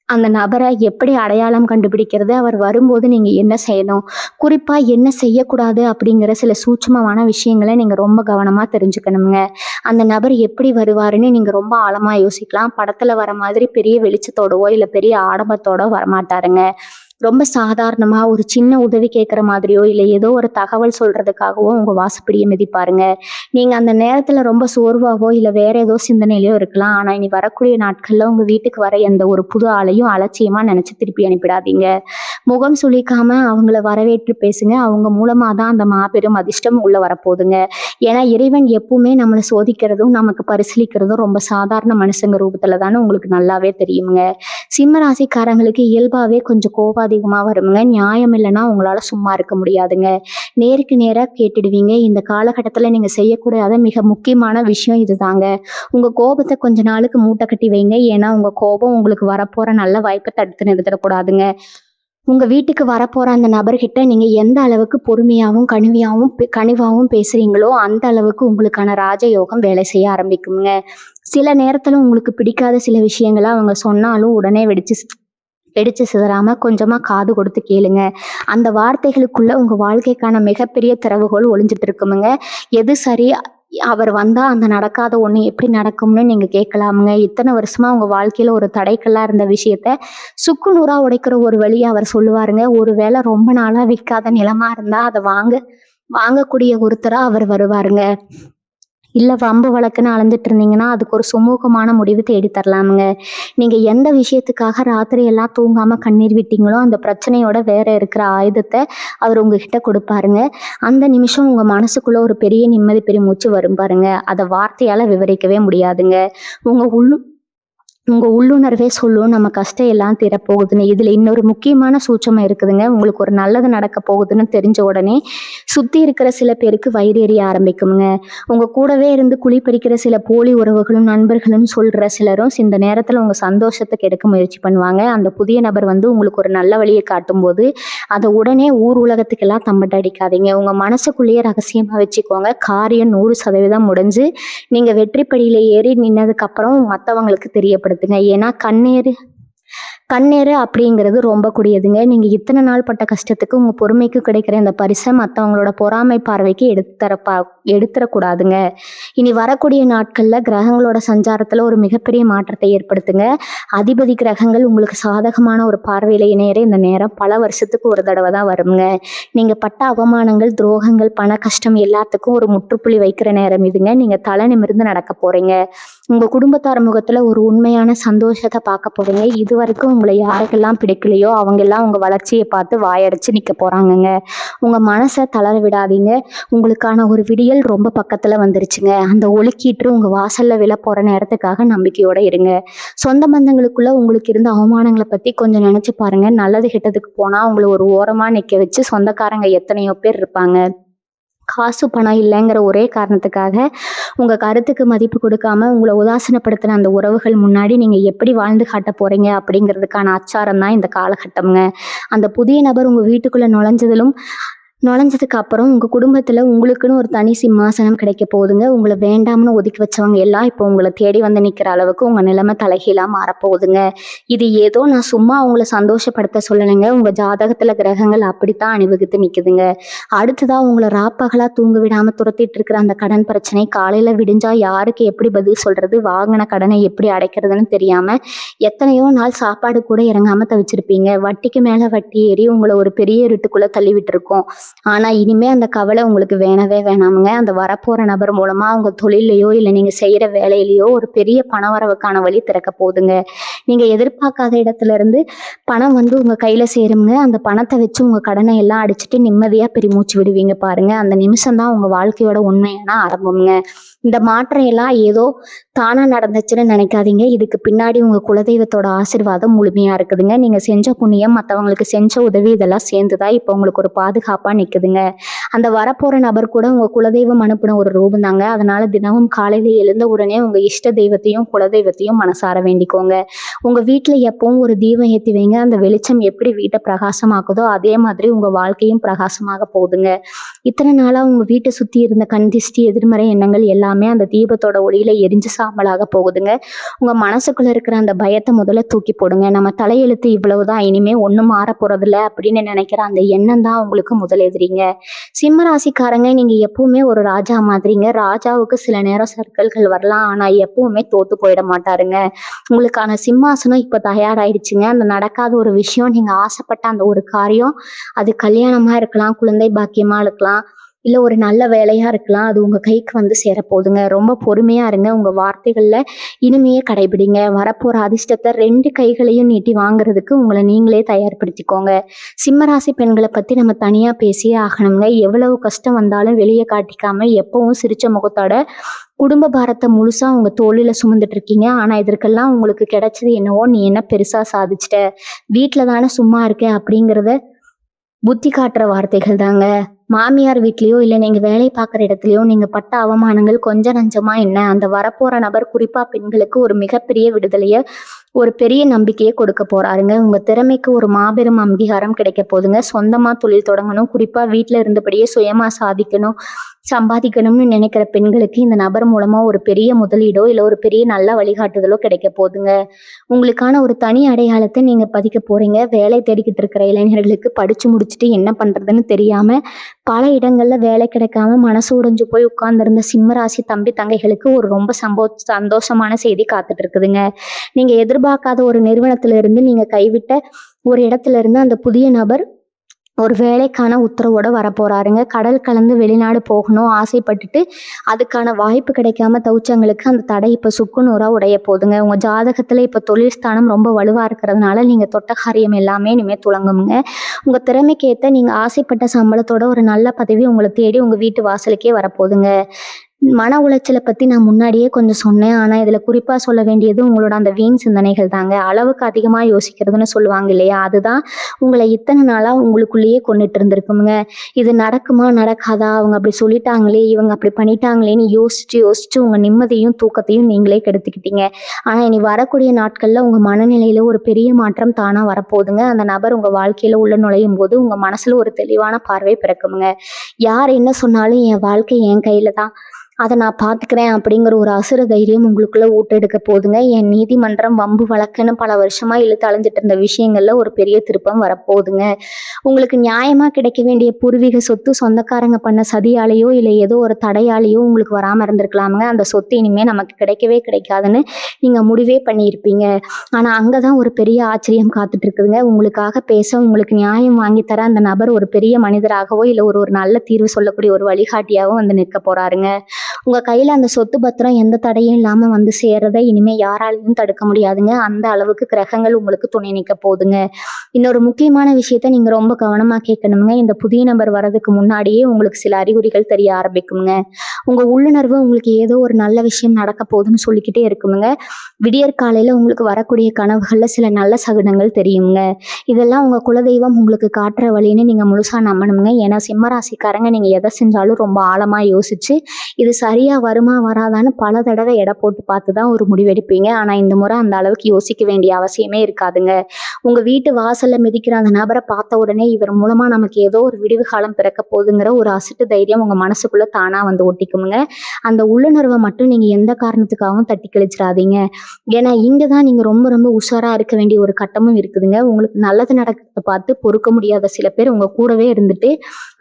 அந்த நபரை எப்படி அடையாளம் கண்டுபிடிக்கிறது, அவர் வரும்போது நீங்க என்ன செய்யணும், குறிப்பா என்ன செய்யக்கூடாது அப்படிங்கிற சில சூட்சமமான விஷயங்களை நீங்க ரொம்ப கவனமா தெரிஞ்சுக்கணுங்க. அந்த நபர் எப்படி வருவாருன்னு நீங்க ரொம்ப ஆழமா யோசிக்கலாம். படத்துல வர மாதிரி பெரிய வெளிச்சத்தோடவோ இல்ல பெரிய ஆடம்பத்தோட வரமாட்டாருங்க. ரொம்ப சாதாரணமா ஒரு சின்ன உதவி கேட்குற மாதிரியோ இல்லை ஏதோ ஒரு தகவல் சொல்றதுக்காகவோ உங்க வாசப்படியை மிதிப்பாருங்க. நீங்க அந்த நேரத்துல ரொம்ப சோர்வாவோ இல்லை வேற ஏதோ சிந்தனையிலயோ இருக்கலாம். ஆனா இனி வரக்கூடிய நாட்கள்ல உங்க வீட்டுக்கு வர எந்த ஒரு புது ஆளையும் அலட்சியமா நினைச்சு திருப்பி அனுப்பிடாதீங்க. முகம் சுளிக்காம அவங்கள வரவேற்று பேசுங்க. அவங்க மூலமா தான் அந்த மாபெரும் அதிர்ஷ்டம் உள்ள வரப்போகுதுங்க. ஏன்னா இறைவன் எப்பவுமே நம்மளை சோதிக்கிறதும் நமக்கு பரிசீலிக்கிறதும் ரொம்ப சாதாரண மனுஷங்க ரூபத்துல தானே உங்களுக்கு நல்லாவே தெரியுங்க. சிம்ம ராசிக்காரங்களுக்கு இயல்பாவே கொஞ்சம் கோபாதிகமா வருங்க. நியாயம் இல்லைன்னா உங்களால சும்மா இருக்க முடியாதுங்க. நேருக்கு நேரா கேட்டுடுவீங்க. இந்த காலகட்டத்துல நீங்க செய்யக்கூடாத மிக முக்கியமான விஷயம் இதுதாங்க. உங்க கோபத்தை கொஞ்ச நாளுக்கு மூட்டை கட்டி வைங்க. ஏன்னா உங்க கோபம் உங்களுக்கு வரப்போற நல்ல வாய்ப்பை தடுத்து நிறுத்திடக்கூடாதுங்க. உங்க வீட்டுக்கு வரப்போற அந்த நபர்கிட்ட நீங்க எந்த அளவுக்கு பொறுமையாவும், கனிவாவும் பேசுறீங்களோ, அந்த அளவுக்கு உங்களுக்கான ராஜயோகம் வேலை செய்ய ஆரம்பிக்குங்க. சில நேரத்துல உங்களுக்கு பிடிக்காத சில விஷயங்கள அவங்க சொன்னாலும் உடனே வெடிச்சு சிதறாம கொஞ்சமா காது கொடுத்து கேளுங்க. அந்த வார்த்தைகளுக்குள்ள உங்க வாழ்க்கைக்கான மிகப்பெரிய திறவுகோல் ஒளிஞ்சிட்டு இருக்குமுங்க. எது சரி, அவர் வந்தா அந்த நடக்காத ஒண்ணு எப்படி நடக்கும்னு நீங்க கேட்கலாமுங்க. இத்தனை வருஷமா உங்க வாழ்க்கையில ஒரு தடைக்கல்லா இருந்த விஷயத்த சுக்கு நூறா உடைக்கிற ஒரு வழிய அவர் சொல்லுவாருங்க. ஒருவேளை ரொம்ப நாளா விக்காத நிலமா இருந்தா அத வாங்கக்கூடிய ஒருத்தரா அவர் வருவாருங்க. இல்ல வம்பு வழக்குன்னு அலைஞ்சிட்டு இருந்தீங்கன்னா, அதுக்கு ஒரு சுமூகமான முடிவு தேடி தரலாமுங்க. நீங்க எந்த விஷயத்துக்காக ராத்திரி எல்லாம் தூங்காம கண்ணீர் விட்டீங்களோ, அந்த பிரச்சனையோட வேற இருக்கிற ஆயுதத்த அவர் உங்ககிட்ட குடுப்பாருங்க. அந்த நிமிஷம் உங்க மனசுக்குள்ள ஒரு பெரிய நிம்மதி பெருமூச்சு வரும் பாருங்க. அத வார்த்தையால விவரிக்கவே முடியாதுங்க. உங்க உங்க உள்ளுணர்வே சொல்லும் நம்ம கஷ்டம் எல்லாம் தீரப்போகுதுன்னு. இதுல இன்னொரு முக்கியமான சூட்சமம் இருக்குதுங்க. உங்களுக்கு ஒரு நல்லது நடக்க போகுதுன்னு தெரிஞ்ச உடனே சுத்தி இருக்கிற சில பேருக்கு வயிறு எரிய ஆரம்பிக்குங்க. உங்க கூடவே இருந்து குழி பறிக்கிற சில போலி உறவுகளும் நண்பர்களும் சொல்ற சிலரும் இந்த நேரத்துல உங்க சந்தோஷத்தை கெடுக்க முயற்சி பண்ணுவாங்க. அந்த புதிய நபர் வந்து உங்களுக்கு ஒரு நல்ல வழியை காட்டும் போது அதை உடனே ஊர் உலகத்துக்கெல்லாம் தம்பட்ட அடிக்காதீங்க. உங்க மனசுக்குள்ளேயே ரகசியமா வச்சுக்கோங்க. காரியம் 100% முடிஞ்சு நீங்க வெற்றிப்படியில ஏறி நின்னதுக்கு அப்புறம் மத்தவங்களுக்கு தெரியப்படுத்துங்க. ஏன்னா கண்ணீரு அப்படிங்கிறது ரொம்ப கூடியதுங்க. நீங்க இத்தனை நாள் பட்ட கஷ்டத்துக்கு உங்க பொறுமைக்கு கிடைக்கிற இந்த பரிசை மற்றவங்களோட பொறாமை பார்வைக்கு எடுத்துறக்கூடாதுங்க. இனி வரக்கூடிய நாட்கள்ல கிரகங்களோட சஞ்சாரத்துல ஒரு மிகப்பெரிய மாற்றத்தை ஏற்படுத்துங்க. அதிபதி கிரகங்கள் உங்களுக்கு சாதகமான ஒரு பார்வையில இணையற இந்த நேரம் பல வருஷத்துக்கு ஒரு தடவை தான் வருங்க. நீங்க பட்ட அவமானங்கள், துரோகங்கள், பண கஷ்டம் எல்லாத்துக்கும் ஒரு முற்றுப்புள்ளி வைக்கிற நேரம் இதுங்க. நீங்க தலை நிமிர்ந்து நடக்க போறீங்க. உங்க குடும்பத்தார் முகத்துல ஒரு உண்மையான சந்தோஷத்தை பார்க்க போறீங்க. இது வரைக்கும் உங்களை யாருக்கெல்லாம் பிடிக்கலையோ அவங்க எல்லாம் உங்க வளர்ச்சியை பார்த்து வாயடைச்சு நிக்க போறாங்கங்க. உங்க மனசை தளர விடாதீங்க. உங்களுக்கான ஒரு விடியல் ரொம்ப பக்கத்துல வந்துருச்சுங்க. அந்த ஒளிக்கீற்று உங்க வாசல்ல விழ போற நேரத்துக்காக நம்பிக்கையோட இருங்க. சொந்த பந்தங்களுக்குள்ள உங்களுக்கு இருந்த அவமானங்களை பத்தி கொஞ்சம் நினைச்சு பாருங்க. நல்லது கெட்டதுக்கு போனா உங்களை ஒரு ஓரமா நிக்க வச்சு சொந்தக்காரங்க எத்தனையோ பேர் இருப்பாங்க. காசு பணம் இல்லைங்கிற ஒரே காரணத்துக்காக உங்க கருத்துக்கு மதிப்பு கொடுக்காம உங்களை உதாசீனப்படுத்தின அந்த உறவுகள் முன்னாடி நீங்க எப்படி வாழ்ந்து காட்ட போறீங்க அப்படிங்கிறதுக்கான அச்சாரம் தான் இந்த காலகட்டம்ங்க. அந்த புதிய நபர் உங்க வீட்டுக்குள்ள நுழைஞ்சதுக்கு அப்புறம் உங்க குடும்பத்துல உங்களுக்குன்னு ஒரு தனி சிம்மாசனம் கிடைக்க போகுதுங்க. உங்களை வேண்டாம்னு ஒதுக்கி வச்சவங்க எல்லாம் இப்போ உங்களை தேடி வந்து நிக்கிற அளவுக்கு உங்க நிலைமை தலைகீழா மாறப்போகுதுங்க. இது ஏதோ நான் சும்மா உங்களை சந்தோஷப்படுத்த சொல்லலைங்க. உங்க ஜாதகத்துல கிரகங்கள் அப்படித்தான் அணிவகுத்து நிக்குதுங்க. அடுத்ததா உங்களை ராப்பகலா தூங்க விடாம துரத்திட்டு இருக்கிற அந்த கடன் பிரச்சனை காலையில விடிஞ்சா யாருக்கு எப்படி பதில் சொல்றது, வாங்கின கடனை எப்படி அடைக்கிறதுன்னு தெரியாம எத்தனையோ நாள் சாப்பாடு கூட இறங்காம தவிச்சிருப்பீங்க. வட்டிக்கு மேல வட்டி ஏறி உங்களை ஒரு பெரிய இருட்டுக்குள்ள தள்ளி விட்டுருக்கோம். ஆனா இனிமே அந்த கவலை உங்களுக்கு வேணவே வேணாமுங்க. அந்த வரப்போற நபர் மூலமா உங்க தொழிலையோ இல்ல நீங்க செய்யற வேலையிலயோ ஒரு பெரிய பணவரவுக்கான வழி திறக்க போகுதுங்க. நீங்க எதிர்பார்க்காத இடத்துல இருந்து பணம் வந்து உங்க கையில சேருங்க. அந்த பணத்தை வச்சு உங்க கடனை எல்லாம் அடிச்சுட்டு நிம்மதியா பெருமூச்சு விடுவீங்க பாருங்க. அந்த நிமிஷம் தான் உங்க வாழ்க்கையோட உண்மையான ஆரம்பம்ங்க. இந்த மாற்றம் எல்லாம் ஏதோ தானா நடந்துச்சுன்னு நினைக்காதீங்க. இதுக்கு பின்னாடி உங்க குலதெய்வத்தோட ஆசீர்வாதம் முழுமையா இருக்குதுங்க. நீங்க செஞ்ச புண்ணியம், மற்றவங்களுக்கு செஞ்ச உதவி இதெல்லாம் சேர்ந்துதான் இப்போ உங்களுக்கு ஒரு பாதுகாப்பா நிக்குதுங்க. அந்த வரப்போற நபர் கூட உங்க குலதெய்வம் அனுப்பின ஒரு ரூபம் தாங்க. அதனால தினமும் காலையில எழுந்த உடனே உங்க இஷ்ட தெய்வத்தையும் குலதெய்வத்தையும் மனசார வேண்டிக்கோங்க. உங்க வீட்டுல எப்பவும் ஒரு தீபம் ஏத்தி வைங்க. அந்த வெளிச்சம் எப்படி வீட்டை பிரகாசமாக்குதோ அதே மாதிரி உங்க வாழ்க்கையும் பிரகாசமாக போகுதுங்க. இத்தனை நாளா உங்க வீட்டை சுத்தி இருந்த கண் திஷ்டி, எதிர்மறை எண்ணங்கள் எல்லாமே அந்த தீபத்தோட ஒளியில எரிஞ்சு சாம்பலாக போகுதுங்க. உங்க மனசுக்குள்ள இருக்கிற அந்த பயத்தை முதல்ல தூக்கி போடுங்க. நம்ம தலையெழுத்து இவ்வளவுதான், இனிமே ஒண்ணும் மாற போறதில்ல அப்படின்னு நினைக்கிற அந்த எண்ணம் தான் உங்களுக்கு முதல் எதிரிங்க. சிம்ம ராசிக்காரங்க, நீங்க எப்பவுமே ஒரு ராஜா மாதிரிங்க. ராஜாவுக்கு சில நேரம் சர்க்கல்கள் வரலாம், ஆனா எப்பவுமே தோத்து போயிட மாட்டாருங்க. உங்களுக்கான சிம்மாசனம் இப்ப தயாராயிடுச்சுங்க. அந்த நடக்காத ஒரு விஷயம், நீங்க ஆசைப்பட்ட அந்த ஒரு காரியம், அது கல்யாணமா இருக்கலாம், குழந்தை பாக்கியமா இருக்கலாம், இல்ல ஒரு நல்ல வேலையா இருக்கலாம், அது உங்க கைக்கு வந்து சேரப்போகுதுங்க. ரொம்ப பொறுமையா இருங்க. உங்க வார்த்தைகள்ல இனிமையே கடைபிடிங்க. வரப்போற அதிர்ஷ்டத்தை 2 கைகளையும் நீட்டி வாங்குறதுக்கு உங்களை நீங்களே தயார்படுத்திக்கோங்க. சிம்மராசி பெண்களை பத்தி நம்ம தனியா பேசியே ஆகணுங்க. எவ்வளவு கஷ்டம் வந்தாலும் வெளியே காட்டிக்காம எப்பவும் சிரிச்ச முகத்தோட குடும்ப பாரத்தை முழுசா உங்க தோளில சுமந்துட்டு இருக்கீங்க. ஆனா இதற்கெல்லாம் உங்களுக்கு கிடைச்சது என்னவோ, நீ என்ன பெருசா சாதிச்சிட்ட, வீட்டுல தானே சும்மா இருக்க அப்படிங்கிறத புத்தி காட்டுற வார்த்தைகள் தாங்க. மாமியார் வீட்லயோ இல்ல நீங்க வேலை பார்க்குற இடத்துலயோ நீங்க பட்ட அவமானங்கள் கொஞ்சம் நஞ்சமா என்ன, அந்த வரப்போற நபர் குறிப்பா பெண்களுக்கு ஒரு மிகப்பெரிய விடுதலைய, ஒரு பெரிய நம்பிக்கைய கொடுக்க போறாருங்க. உங்க திறமைக்கு ஒரு மாபெரும் அங்கீகாரம் கிடைக்க போதுங்க. சொந்தமா தொழில் தொடங்கணும், குறிப்பா வீட்ல இருந்தபடியே சுயமா சாதிக்கணும், சம்பாதிக்கணும்னு நினைக்கிற பெண்களுக்கு இந்த நபர் மூலமா ஒரு பெரிய முதலீடோ இல்ல ஒரு பெரிய நல்ல வழிகாட்டுதலோ கிடைக்க போதுங்க. உங்களுக்கான ஒரு தனி அடையாளத்தை நீங்க பதிக்க போறீங்க. வேலை தேடிக்கிட்டு இருக்கிற இளைஞர்களுக்கு படிச்சு முடிச்சுட்டு என்ன பண்றதுன்னு தெரியாம பல இடங்கள்ல வேலை கிடைக்காம மனசு உடைஞ்சு போய் உட்கார்ந்திருந்த சிம்ம ராசி தம்பி தங்கைகளுக்கு ஒரு ரொம்ப சந்தோஷமான செய்தி காத்துட்டு இருக்குதுங்க. நீங்க எதிர்பார்க்காத ஒரு நிறுவனத்துல இருந்து நீங்க கைவிட்ட ஒரு இடத்துல இருந்து அந்த புதிய நபர் ஒரு வேலைக்கான உத்தரவோட வரப்போறாருங்க. கடல் கலந்து வெளிநாடு போகணும் ஆசைப்பட்டுட்டு அதுக்கான வாய்ப்பு கிடைக்காம தவிச்சவங்களுக்கு அந்த தடை இப்ப சுக்குநூறா உடைய போதுங்க. உங்க ஜாதகத்துல இப்ப தொழில் ஸ்தானம் ரொம்ப வலுவா இருக்கிறதுனால நீங்க தொட்ட காரியம் எல்லாமே இனிமே துலங்குங்க. உங்க திறமைக்கு ஏத்த நீங்க ஆசைப்பட்ட சம்பளத்தோட ஒரு நல்ல பதவி உங்களை தேடி உங்க வீட்டு வாசலுக்கே வரப்போகுதுங்க. மன உளைச்சலை பத்தி நான் முன்னாடியே கொஞ்சம் சொன்னேன். ஆனா இதுல குறிப்பா சொல்ல வேண்டியது உங்களோட அந்த வீண் சிந்தனைகள் தாங்க. அளவுக்கு அதிகமா யோசிக்கிறதுன்னு சொல்லுவாங்க இல்லையா, அதுதான் உங்களை இத்தனை நாளா உங்களுக்குள்ளேயே கொண்டுட்டு இருந்திருக்குங்க. இது நடக்குமா நடக்காதா, அவங்க அப்படி சொல்லிட்டாங்களே இவங்க அப்படி பண்ணிட்டாங்களேன்னு யோசிச்சு யோசிச்சு உங்க நிம்மதியும் தூக்கத்தையும் நீங்களே கெடுத்துக்கிட்டீங்க. ஆனா இனி வரக்கூடிய நாட்கள்ல உங்க மனநிலையில ஒரு பெரிய மாற்றம் தானா வரப்போகுதுங்க. அந்த நபர் உங்க வாழ்க்கையில உள்ள நுழையும் போது உங்க மனசுல ஒரு தெளிவான பார்வை பிறக்குமுங்க. யார் என்ன சொன்னாலும் என் வாழ்க்கை என் கையில தான், அதை நான் பார்த்துக்கிறேன் அப்படிங்கிற ஒரு அசுர தைரியம் உங்களுக்குள்ள ஊட்டெடுக்க போதுங்க. என் நீதிமன்றம் வம்பு வழக்குன்னு பல வருஷமா இழுத்து அலைஞ்சிட்டு இருந்த விஷயங்கள்ல ஒரு பெரிய திருப்பம் வரப்போகுதுங்க. உங்களுக்கு நியாயமா கிடைக்க வேண்டிய பூர்வீக சொத்து சொந்தக்காரங்க பண்ண சதியாலேயோ இல்ல ஏதோ ஒரு தடையாலேயோ உங்களுக்கு வராம இருந்திருக்கலாமுங்க. அந்த சொத்து இனிமே நமக்கு கிடைக்கவே கிடைக்காதுன்னு நீங்க முடிவே பண்ணியிருப்பீங்க. ஆனா அங்கதான் ஒரு பெரிய ஆச்சரியம் காத்துட்டு இருக்குதுங்க. உங்களுக்காக பேச உங்களுக்கு நியாயம் வாங்கி தர அந்த நபர் ஒரு பெரிய மனிதராகவோ இல்ல ஒரு ஒரு நல்ல தீர்வு சொல்லக்கூடிய ஒரு வழிகாட்டியாவோ வந்து நிற்க போறாருங்க. உங்க கையில அந்த சொத்து பத்திரம் எந்த தடையும் இல்லாம வந்து சேர்றதை இனிமே யாராலையும் தடுக்க முடியாதுங்க. அந்த அளவுக்கு கிரகங்கள் உங்களுக்கு துணை நிற்க போகுதுங்க. இன்னொரு முக்கியமான விஷயத்த நீங்க ரொம்ப கவனமா கேட்கணுங்க. இந்த புதிய நபர் வர்றதுக்கு முன்னாடியே உங்களுக்கு சில அறிகுறிகள் தெரிய ஆரம்பிக்குங்க. உங்க உள்ளுணர்வு உங்களுக்கு ஏதோ ஒரு நல்ல விஷயம் நடக்க போகுதுன்னு சொல்லிக்கிட்டே இருக்குமுங்க. விடியற் காலையில உங்களுக்கு வரக்கூடிய கனவுகள்ல சில நல்ல சகுனங்கள் தெரியுங்க. இதெல்லாம் உங்க குலதெய்வம் உங்களுக்கு காட்டுற வழின்னு நீங்க முழுசா நம்பணுங்க. ஏன்னா சிம்மராசிக்காரங்க நீங்க எதை செஞ்சாலும் ரொம்ப ஆழமா யோசிச்சு இது சரியா வருமா வராதான்னு பல தடவை எடை போட்டு பார்த்து தான் ஒரு முடிவெடுப்பீங்க. ஆனா இந்த முறை அந்த அளவுக்கு யோசிக்க வேண்டிய அவசியமே இருக்காதுங்க. உங்க வீட்டு வாசல்ல மிதிக்கிற அந்த நபரை பார்த்த உடனே இவர் மூலமா நமக்கு ஏதோ ஒரு விடிவு காலம் பிறக்க போகுதுங்கிற ஒரு அசட்டு தைரியம் உங்க மனசுக்குள்ள தானா வந்து ஒட்டிக்குமுங்க. அந்த உள்ளுணர்வை மட்டும் நீங்க எந்த காரணத்துக்காகவும் தட்டி கழிச்சிடாதீங்க. ஏன்னா இங்கதான் நீங்க ரொம்ப ரொம்ப உஷாரா இருக்க வேண்டிய ஒரு கட்டமும் இருக்குதுங்க. உங்களுக்கு நல்லது நடக்கிறத பார்த்து பொறுக்க முடியாத சில பேர் உங்க கூடவே இருந்துட்டு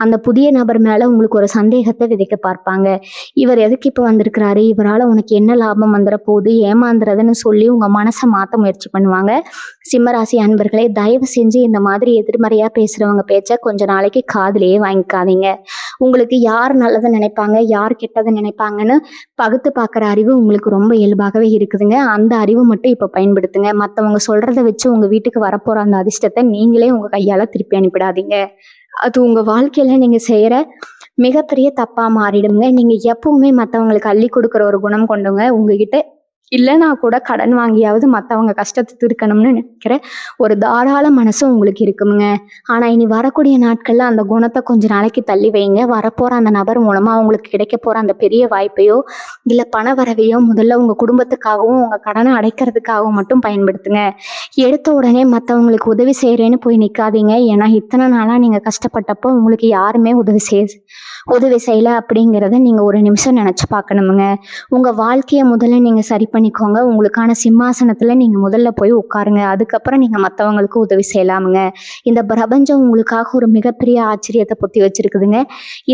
அந்த புதிய நபர் மேல உங்களுக்கு ஒரு சந்தேகத்தை விதைக்க பார்ப்பாங்க. இவர் எதுக்கு இப்ப வந்திருக்கிறாரு, இவரால உனக்கு என்ன லாபம் வந்துட போகுது, ஏமாந்துறதுன்னு சொல்லி உங்க மனசை மாத்த முயற்சி பண்ணுவாங்க. சிம்மராசி அன்பர்களே, தயவு செஞ்சு இந்த மாதிரி எதிர்மறையா பேசுறவங்க பேச்ச கொஞ்ச நாளைக்கு காதுலயே வாங்கிக்காதீங்க. உங்களுக்கு யார் நல்லதை நினைப்பாங்க யார் கெட்டதை நினைப்பாங்கன்னு பகுத்து பார்க்குற அறிவு உங்களுக்கு ரொம்ப இயல்பாகவே இருக்குதுங்க. அந்த அறிவு மட்டும் இப்ப பயன்படுத்துங்க. மற்றவங்க சொல்றத வச்சு உங்க வீட்டுக்கு வரப்போற அந்த அதிர்ஷ்டத்தை நீங்களே உங்க கையால திருப்பி அனுப்பிடாதீங்க. அது உங்க வாழ்க்கையில நீங்க செய்யற மிகப்பெரிய தப்பா மாறிடுங்க. நீங்க எப்பவுமே மத்தவங்களுக்கு அள்ளி கொடுக்குற ஒரு குணம் கொண்டவங்க. உங்ககிட்ட இல்லைன்னா கூட கடன் வாங்கியாவது மத்தவங்க கஷ்டத்தை தீர்க்கணும்னு நினைக்கிற ஒரு தாராள மனசு உங்களுக்கு இருக்குமுங்க. ஆனா இனி வரக்கூடிய நாட்கள்ல அந்த குணத்தை கொஞ்ச நாளைக்கு தள்ளி வைங்க. வரப்போற அந்த நபர் மூலமா உங்களுக்கு கிடைக்க போற அந்த பெரிய வாய்ப்பையோ இல்ல பண வரவையோ முதல்ல உங்க குடும்பத்துக்காகவும் உங்க கடனை அடைக்கிறதுக்காகவும் மட்டும் பயன்படுத்துங்க. எடுத்த உடனே மத்தவங்களுக்கு உதவி செய்யறேன்னு போய் நிக்காதீங்க. ஏன்னா இத்தனை நாளா நீங்க கஷ்டப்பட்டப்போ உங்களுக்கு யாருமே உதவி செய்யல அப்படிங்கிறத நீங்க ஒரு நிமிஷம் நினைச்சு பார்க்கணுமுங்க. உங்க வாழ்க்கையை முதல்ல நீங்க சரி பண்ணிக்கோங்க. உங்களுக்கான சிம்மாசனத்துல நீங்க முதல்ல போய் உட்காருங்க. அதுக்கப்புறம் நீங்க மற்றவங்களுக்கு உதவி செய்யலாமுங்க. இந்த பிரபஞ்சம் உங்களுக்காக ஒரு மிகப்பெரிய ஆச்சரியத்தை பொத்தி வச்சிருக்குதுங்க.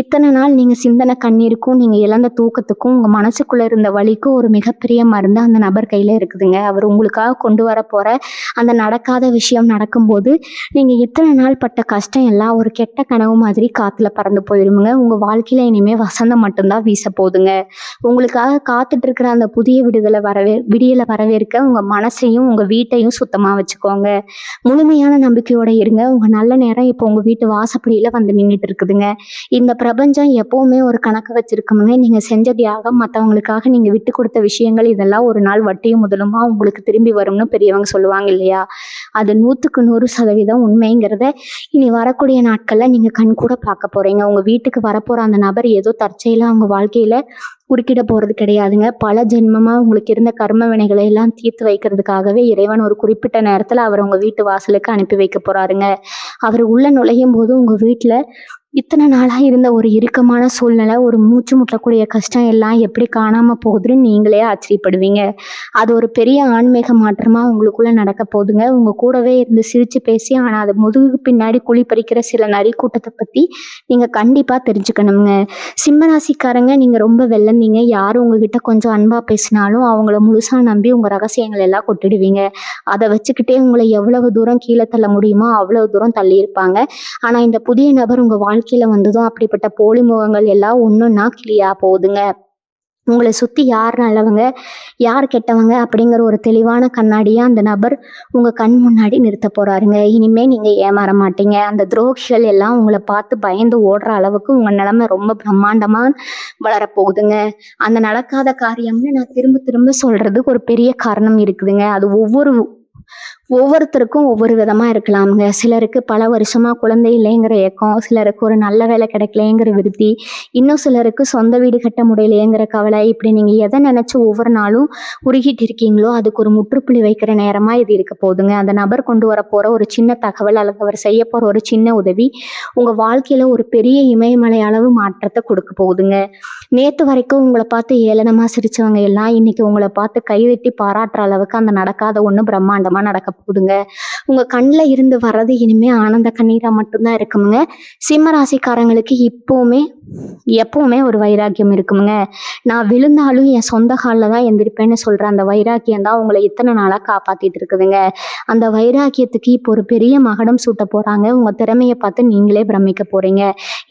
இத்தனை நாள் நீங்க சிந்தனை கண்ணீருக்கும் நீங்க இழந்த தூக்கத்துக்கும் உங்க மனசுக்குள்ள இருந்த வலிக்கும் ஒரு மிகப்பெரிய மருந்து அந்த நபர் கையில இருக்குதுங்க. அவர் உங்களுக்காக கொண்டு வர போற அந்த நடக்காத விஷயம் நடக்கும்போது நீங்க இத்தனை நாள் பட்ட கஷ்டம் எல்லாம் ஒரு கெட்ட கனவு மாதிரி காத்துல பறந்து போயிருமுங்க. உங்க வாழ்க்கையில இனிமே வசந்தம் மட்டும்தான் வீச போகுதுங்க. உங்களுக்காக காத்துட்டு இருக்கிற அந்த புதிய விடியலை வரவேற்க உங்க மனசையும் உங்க வீட்டையும் சுத்தமா வச்சுக்கோங்க. முழுமையான நம்பிக்கையோட இருங்க. உங்க நல்ல நேரம் இப்போ உங்க வீட்டு வாசப்படியில வந்து நின்றுட்டு இருக்குதுங்க. இந்த பிரபஞ்சம் எப்பவுமே ஒரு கணக்கு வச்சிருக்கோமுங்க. நீங்க செஞ்ச தியாகம் மற்றவங்களுக்காக நீங்க விட்டு கொடுத்த விஷயங்கள் இதெல்லாம் ஒரு நாள் வட்டியும் முதலுமா உங்களுக்கு திரும்பி வரும்னு பெரியவங்க சொல்லுவாங்க இல்லையா, அது 100க்கு 100% உண்மைங்கிறத இனி வரக்கூடிய நாட்களில் நீங்கள் கண்கூட பார்க்க போகிறீங்க. உங்கள் வீட்டுக்கு வரப்போகிற அந்த நபர் ஏதோ தற்செயலாக அவங்க வாழ்க்கையில் குறுக்கிட போகிறது கிடையாதுங்க. பல ஜென்மமாக உங்களுக்கு இருந்த கர்ம வினைகளை எல்லாம் தீர்த்து வைக்கிறதுக்காகவே இறைவன் ஒரு குறிப்பிட்ட நேரத்தில் அவர் உங்கள் வீட்டு வாசலுக்கு அனுப்பி வைக்க போகிறாருங்க. அவர் உள்ளே நுழையும் போது உங்கள் வீட்டில் இத்தனை நாளாக இருந்த ஒரு இறுக்கமான சூழ்நிலை, ஒரு மூச்சு முட்டக்கூடிய கஷ்டம் எல்லாம் எப்படி காணாமல் போகுதுன்னு நீங்களே ஆச்சரியப்படுவீங்க. அது ஒரு பெரிய ஆன்மீக மாற்றமாக உங்களுக்குள்ளே நடக்க போகுதுங்க. உங்கள் கூடவே இருந்து சிரித்து பேசி ஆனால் அது முதுகுக்கு பின்னாடி குழி பறிக்கிற சில நரி கூட்டத்தை பற்றி நீங்கள் கண்டிப்பாக தெரிஞ்சுக்கணுங்க. சிம்மராசிக்காரங்க, நீங்கள் ரொம்ப வெள்ளந்தீங்க. யார் உங்ககிட்ட கொஞ்சம் அன்பாக பேசினாலும் அவங்கள முழுசாக நம்பி உங்கள் ரகசியங்கள் எல்லாம் கொட்டிடுவீங்க. அதை வச்சுக்கிட்டே உங்களை எவ்வளவு தூரம் கீழே தள்ள முடியுமோ அவ்வளவு தூரம் தள்ளியிருப்பாங்க. ஆனால் இந்த புதிய நபர் உங்கள் வாழ்க்கையில வந்ததும் அப்படிப்பட்ட போலி முகங்கள் எல்லாம் ஒன்னொன்னா கிளியா போகுதுங்க. உங்களை சுற்றி யார் நல்லவங்க யார் கெட்டவங்க அப்படிங்கிற ஒரு தெளிவான கண்ணாடியாக அந்த நபர் உங்கள் கண் முன்னாடி நிறுத்த போகிறாருங்க. இனிமேல் நீங்கள் ஏமாற மாட்டீங்க. அந்த துரோகிகள் எல்லாம் உங்களை பார்த்து பயந்து ஓடுற அளவுக்கு உங்கள் நிலைமை ரொம்ப பிரம்மாண்டமாக வளரப்போகுதுங்க. அந்த நடக்காத காரியம்னு நான் திரும்ப திரும்ப சொல்கிறதுக்கு ஒரு பெரிய காரணம் இருக்குதுங்க. அது ஒவ்வொருத்தருக்கும் ஒவ்வொரு விதமாக இருக்கலாமுங்க. சிலருக்கு பல வருஷமாக குழந்தை இல்லைங்கிற ஏக்கம், சிலருக்கு ஒரு நல்ல வேலை கிடைக்கலைங்கிற விருத்தி, இன்னும் சிலருக்கு சொந்த வீடு கட்ட முடியலையேங்கிற கவலை. இப்படி நீங்கள் எதை நினச்சி ஒவ்வொரு நாளும் உருகிட்டு இருக்கீங்களோ அதுக்கு ஒரு முற்றுப்புள்ளி வைக்கிற நேரமாக இது இருக்க போகுதுங்க. அந்த நபர் கொண்டு வர போகிற ஒரு சின்ன தகவல் அல்லது அவர் செய்ய போகிற ஒரு சின்ன உதவி உங்கள் வாழ்க்கையில் ஒரு பெரிய இமயமலை அளவு மாற்றத்தை கொடுக்க போகுதுங்க. நேற்று வரைக்கும் உங்களை பார்த்து ஏளனமாக சிரித்தவங்க எல்லாம் இன்னைக்கு உங்களை பார்த்து கைதட்டி பாராட்டுற அளவுக்கு அந்த நடக்காத ஒன்று பிரம்மாண்டமாக நடக்க போகுதுங்க. உங்க கண்ணில் இருந்து வர்றது இனிமே ஆனந்த கண்ணீரா மட்டும்தான் இருக்குமுங்க. சிம்ம ராசிக்காரங்களுக்கு எப்பவுமே ஒரு வைராக்கியம் இருக்குமுங்க. நான் விழுந்தாலும் என் சொந்த காலில் தான் எந்திருப்பேன்னு சொல்ற அந்த வைராக்கியம் தான் உங்களை இத்தனை நாளாக காப்பாத்திட்டு இருக்குதுங்க. அந்த வைராக்கியத்துக்கு இப்போ ஒரு பெரிய மகுடம் சூட்ட போறாங்க. உங்க திறமையை பார்த்து நீங்களே பிரமிக்க போறீங்க.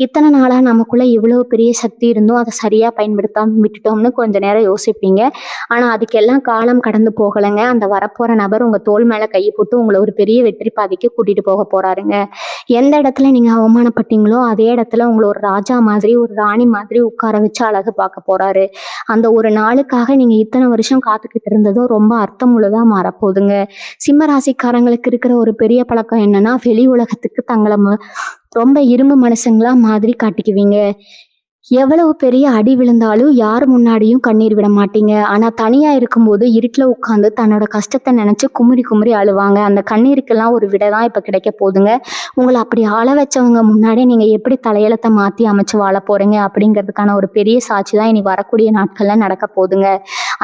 இத்தனை நாளாக நமக்குள்ள இவ்வளவு பெரிய சக்தி இருந்தும் அதை சரியா பயன்படுத்தாம விட்டுட்டோம்னு கொஞ்ச நேரம் யோசிப்பீங்க. ஆனா அதுக்கெல்லாம் காலம் கடந்து போகலைங்க. அந்த வரப்போற நபர் உங்க தோள் மேல கையை போட்டு உங்களை ஒரு பெரிய வெற்றி பாதைக்கு கூட்டிட்டு போக போறாருங்க. எந்த இடத்துல நீங்க அவமானப்பட்டீங்களோ அதே இடத்துல உங்களை ஒரு ராஜா மாதிரி ஒரு ராணி மாதிரி உட்கார வச்சு அழகு பார்க்க போறாரு. அந்த ஒரு நாளுக்காக நீங்க இத்தனை வருஷம் காத்துக்கிட்டு இருந்ததும் ரொம்ப அர்த்தமுள்ளதா மாறப்போகுதுங்க. சிம்ம ராசிக்காரங்களுக்கு இருக்கிற ஒரு பெரிய பழக்கம் என்னன்னா, வெளி உலகத்துக்கு தங்களை ரொம்ப இரும்பு மனுஷங்களா மாதிரி காட்டிக்குவீங்க. எவ்வளவு பெரிய அடி விழுந்தாலும் யார் முன்னாடியும் கண்ணீர் விட மாட்டீங்க. ஆனா தனியா இருக்கும்போது இருட்டுல உட்காந்து தன்னோட கஷ்டத்தை நினைச்சு குமுறி குமுறி அழுவாங்க. அந்த கண்ணீருக்கெல்லாம் ஒரு விடை தான் இப்ப கிடைக்க போகுதுங்க. உங்களை அப்படி ஆள வச்சவங்க முன்னாடி நீங்க எப்படி தலையெழுத்தை மாத்தி அமைச்சு வாழ போறீங்க அப்படிங்கிறதுக்கான ஒரு பெரிய சாட்சி தான் இனி வரக்கூடிய நாட்கள்ல நடக்க போகுதுங்க.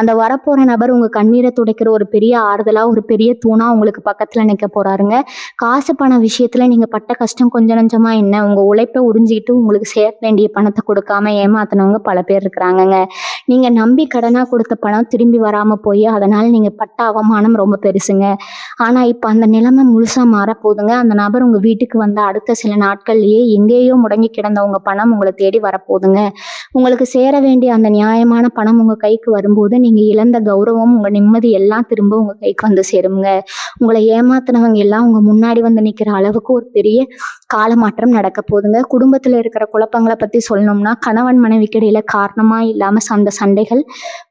அந்த வரப்போற நபர் உங்க கண்ணீரை துடைக்கிற ஒரு பெரிய ஆறுதலா ஒரு பெரிய தூணா உங்களுக்கு பக்கத்துல நிற்க போறாருங்க. காசு பண விஷயத்துல நீங்க பட்ட கஷ்டம் கொஞ்சம் நஞ்சமா என்ன, உங்க உழைப்பை உறிஞ்சிக்கிட்டு உங்களுக்கு சேர வேண்டிய பணத்தை கொடுக்காம ஏமாத்தினவங்க பல பேர் இருக்கிறாங்கங்க. நீங்க நம்பி கடனா கொடுத்த பணம் திரும்பி வராம போய் அதனால நீங்க பட்ட அவமானம் ரொம்ப பெருசுங்க. ஆனா இப்ப அந்த நிலைமை முழுசா மாறப்போகுதுங்க. அந்த நபர் உங்க வீட்டுக்கு வந்த அடுத்த சில நாட்கள்லயே எங்கேயோ முடங்கி கிடந்த உங்க பணம் உங்களை தேடி வரப்போகுதுங்க. உங்களுக்கு சேர வேண்டிய அந்த நியாயமான பணம் உங்க கைக்கு வரும்போது நீங்க இழந்த கௌரவம் உங்க நிம்மதி எல்லாம் திரும்ப உங்க கைக்கு வந்து சேருங்க. உங்களை ஏமாத்தினவங்க எல்லாம் உங்க முன்னாடி வந்து நிக்கிற அளவுக்கு ஒரு பெரிய காலமாற்றம் நடக்க போகுதுங்க. குடும்பத்துல இருக்கிற குழப்பங்களை பத்தி சொல்லணும்னா, கணவன் மனைவிக்கு இடையில காரணமா இல்லாம சண்டைகள்,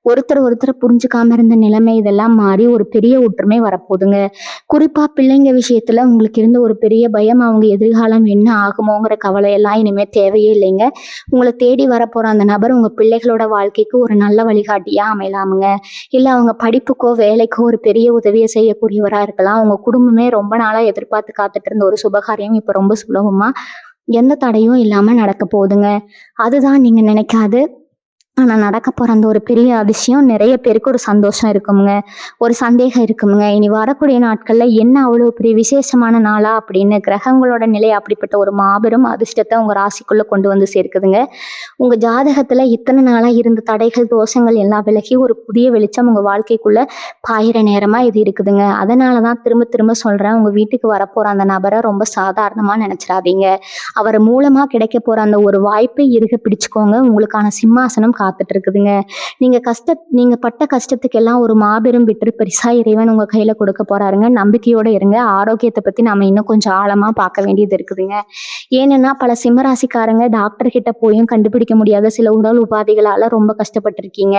ஒருத்தர் புரிஞ்சுக்காம இருந்த நிலைமை இதெல்லாம் மாறி ஒரு பெரிய ஒற்றுமை வரப்போகுதுங்க. குறிப்பா பிள்ளைங்க விஷயத்துல உங்களுக்கு இருந்த ஒரு பெரிய பயம், அவங்க எதிர்காலம் என்ன ஆகுமோங்கிற கவலை எல்லாம் இனிமே தேவையே இல்லைங்க. உங்களை தேடி வரப்போற அந்த நபர் உங்க பிள்ளைகளோட வாழ்க்கைக்கு ஒரு நல்ல வழிகாட்டியா அமையலாமுங்க. இல்ல அவங்க படிப்புக்கோ வேலைக்கோ ஒரு பெரிய உதவியை செய்யக்கூடியவரா இருக்கலாம். உங்க குடும்பமே ரொம்ப நாளா எதிர்பார்த்து காத்துட்டு இருந்த ஒரு சுபகாரியம் இப்ப ரொம்ப சுலபமா எந்த தடையும் இல்லாம நடக்க போகுதுங்க. அதுதான் நீங்க நினைக்காது ஆனா நடக்க போற அந்த ஒரு பெரிய அதிசயம் நிறைய பேருக்கு ஒரு சந்தோஷம் இருக்குமுங்க. ஒரு சந்தேகம் இருக்குமுங்க. இனி வரக்கூடிய நாட்கள்ல என்ன அவ்வளவு பெரிய விசேஷமான நாளா அப்படின்னு கிரகங்களோட நிலை அப்படிப்பட்ட ஒரு மாபெரும் அதிர்ஷ்டத்தை உங்க ராசிக்குள்ள கொண்டு வந்து சேர்க்குதுங்க. உங்க ஜாதகத்துல இத்தனை நாளா இருந்த தடைகள் தோஷங்கள் எல்லாம் விலகி ஒரு புதிய வெளிச்சம் உங்க வாழ்க்கைக்குள்ள பாயிற நேரமா இது இருக்குதுங்க. அதனாலதான் திரும்ப திரும்ப சொல்றேன், உங்க வீட்டுக்கு வரப்போற அந்த நபரை ரொம்ப சாதாரணமா நினைச்சிடாதீங்க. அவர் மூலமா கிடைக்க போற அந்த ஒரு வாய்ப்பை இருக பிடிச்சுக்கோங்க. உங்களுக்கான சிம்மாசனம் காத்துட்டு இருக்குதுங்க. நீங்க பட்ட கஷ்டத்துக்கெல்லாம் ஒரு மாபெரும் வெற்றி பரிசா இறைவன் உங்க கையில கொடுக்க போறாருங்க. நம்பிக்கையோட இருங்க. ஆரோக்கியத்தை பத்தி நம்ம இன்னும் கொஞ்சம் ஆழமா பார்க்க வேண்டியது இருக்குதுங்க. ஏன்னா பல சிம்மராசிக்காரங்க டாக்டர் கிட்ட போயும் கண்டுபிடிக்க முடியாத சில உடல் உபாதைகளால ரொம்ப கஷ்டப்பட்டிருக்கீங்க.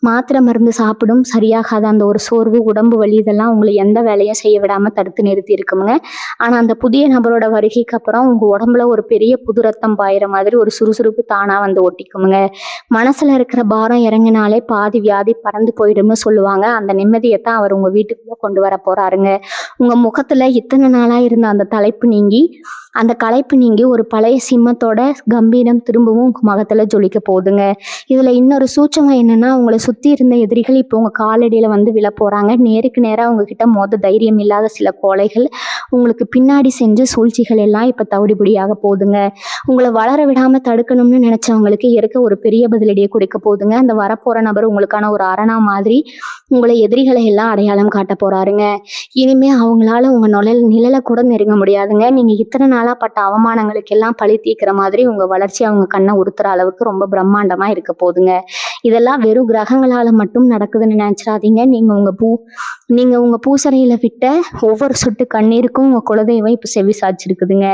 மாத்திரை மருந்து சாப்பிடும் சரியாகாத அந்த ஒரு சோர்வு, உடம்பு வலி இதெல்லாம் உங்களை எந்த வேலையும் செய்ய விடாம தடுத்து நிறுத்தி இருக்குமுங்க. ஆனா அந்த புதிய நபரோட வருகைக்கு அப்புறம் உங்க உடம்புல ஒரு பெரிய புது ரத்தம் பாயிற மாதிரி ஒரு சுறுசுறுப்பு தானா வந்து ஒட்டிக்குமுங்க. மனசுல இருக்கிற பாரம் இறங்கினாலே பாதி வியாதி பறந்து போயிடும்னு சொல்லுவாங்க. அந்த நிம்மதியைத்தான் அவர் உங்க வீட்டுக்குள்ள கொண்டு வர போறாருங்க. உங்க முகத்துல இத்தனை நாளா இருந்த அந்த களைப்பு நீங்கி ஒரு பழைய சிம்மத்தோட கம்பீரம் திரும்பவும் உங்க முகத்துல ஜொலிக்க போகுதுங்க. இதுல இன்னொரு சூட்சமம் என்னன்னா, உங்களை சுத்தி இருந்த எதிரிகள் இப்போ உங்க காலடியில வந்து விழ போறாங்க. நேருக்கு நேரா உங்ககிட்ட மோத தைரியம் இல்லாத சில கோழைகள் உங்களுக்கு பின்னாடி செஞ்சு சூழ்ச்சிகள் எல்லாம் இப்ப தவிடுபடியாக போகுதுங்க. உங்களை வளர விடாம தடுக்கணும்னு நினைச்சவங்களுக்கு இருக்க ஒரு பெரிய பதிலடியை கொடுக்க போகுதுங்க. அந்த வரப்போற நபர் உங்களுக்கான ஒரு அரணா மாதிரி உங்களை எதிரிகளை எல்லாம் அடையாளம் காட்ட போறாருங்க. இனிமே அவங்களால உங்க நிழலை கூட நெருங்க முடியாதுங்க. நீங்க இத்தனை நாளா பட்ட அவமானங்களுக்கு எல்லாம் பழி தீர்க்கிற மாதிரி உங்க வளர்ச்சி அவங்க கண்ணை உறுத்துற அளவுக்கு ரொம்ப பிரம்மாண்டமா இருக்க போகுதுங்க. இதெல்லாம் வெறும் கிரகங்களால மட்டும் நடக்குதுன்னு நினைச்சிடாதீங்க. நீங்க உங்க பூசறையில விட்ட ஒவ்வொரு சொட்டு கண்ணீருக்கும் உங்க குலதெய்வம் இப்ப செவி சாய்ச்சிருக்குதுங்க.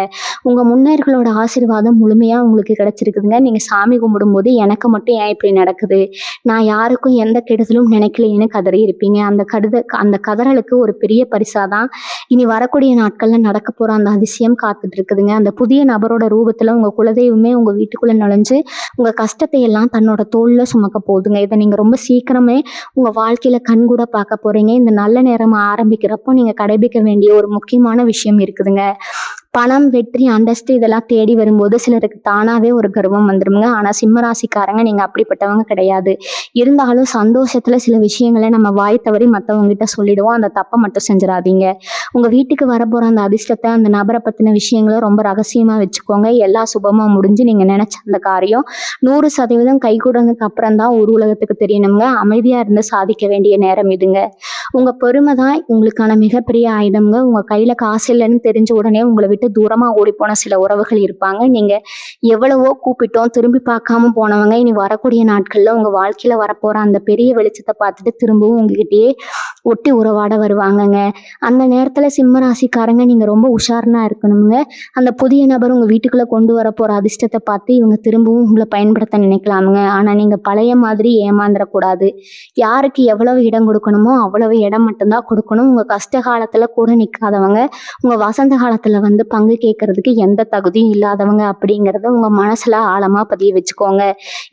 உங்க முன்னோர்களோட ஆசீர்வாதம் முழுமையா உங்களுக்கு கிடைச்சிருக்குதுங்க. நீங்க சாமி கும்பிடும்போது எனக்கு மட்டும் ஏன் இப்படி நடக்குது, நான் யாருக்கும் எந்த கெடுதலும் நினைக்கலையேன்னு கதறி இருப்பீங்க. அந்த கதறலுக்கு ஒரு பெரிய பரிசாதான் இனி வரக்கூடிய நாட்கள்ல நடக்க போற அந்த அதிசயம் காத்துட்டு இருக்குதுங்க. அந்த புதிய நபரோட ரூபத்துல உங்க குலதெய்வமே உங்க வீட்டுக்குள்ள நுழைஞ்சு உங்க கஷ்டத்தை எல்லாம் தன்னோட தோல்ல சுமக்க போகுதுங்க. இதை நீங்க ரொம்ப சீக்கிரமே உங்க வாழ்க்கையில கண்கூட பார்க்க போறீங்க. இந்த நல்ல நேரம் ஆரம்பிக்கிறப்போ நீங்க கடைபிடிக்க வேண்டிய ஒரு முக்கியமான விஷயம் இருக்குதுங்க. பணம், வெற்றி, அந்தஸ்து இதெல்லாம் தேடி வரும்போது சிலருக்கு தானாவே ஒரு கர்வம் வந்துருங்க. ஆனா சிம்மராசிக்காரங்க நீங்க அப்படிப்பட்டவங்க கிடையாது. இருந்தாலும் சந்தோஷத்துல சில விஷயங்களை நம்ம வாய் தவறி மற்றவங்க கிட்ட சொல்லிடுவோம். அந்த தப்பை மட்டும் செஞ்சிடாதீங்க. உங்க வீட்டுக்கு வரப்போற அந்த அதிர்ஷ்டத்தை, அந்த நபரை பத்தின விஷயங்களை ரொம்ப ரகசியமா வச்சுக்கோங்க. எல்லா சுபமா முடிஞ்சு நீங்க நினைச்ச அந்த காரியம் 100% கைகூடதுக்கு அப்புறம் தான் ஒரு உலகத்துக்கு தெரியணுங்க. அமைதியா இருந்து சாதிக்க வேண்டிய நேரம் இதுங்க. உங்க பொறுமை தான் உங்களுக்கான மிகப்பெரிய ஆயுதம்ங்க. உங்க கையில காசு இல்லைன்னு தெரிஞ்ச உடனே உங்களை விட்டு தூரமா ஓடி போன சில உறவுகள் இருப்பாங்க. நீங்க எவ்வளவோ கூப்பிட்டோம் திரும்பி பார்க்காம போனவங்க இனி வரக்கூடிய நாட்கள்ல உங்க வாழ்க்கையில வரப்போற அந்த பெரிய வெளிச்சத்தை பார்த்துட்டு திரும்பவும் உங்ககிட்டயே ஒட்டி உறவாட வருவாங்கங்க. அந்த நேரத்துல சிம்ம ராசிக்காரங்க நீங்க ரொம்ப உஷாரனா இருக்கணுங்க. அந்த புதிய நபர் உங்க வீட்டுக்குள்ள கொண்டு வர போற அதிர்ஷ்டத்தை பார்த்து இவங்க திரும்பவும் உங்களை பயன்படுத்த நினைக்கலாமுங்க. ஆனா நீங்க பழைய மாதிரி ஏமாந்துடக்கூடாது. யாருக்கு எவ்வளவு இடம் கொடுக்கணுமோ அவ்வளவு இடம் மட்டும்தான் கொடுக்கணும். உங்க கஷ்ட காலத்துல கூட நிற்காதவங்க உங்க வசந்த காலத்துல வந்து பங்கு கேட்கறதுக்கு எந்த தகுதியும் இல்லாதவங்க அப்படிங்கிறத உங்க மனசுல ஆழமா பதிய வச்சுக்கோங்க.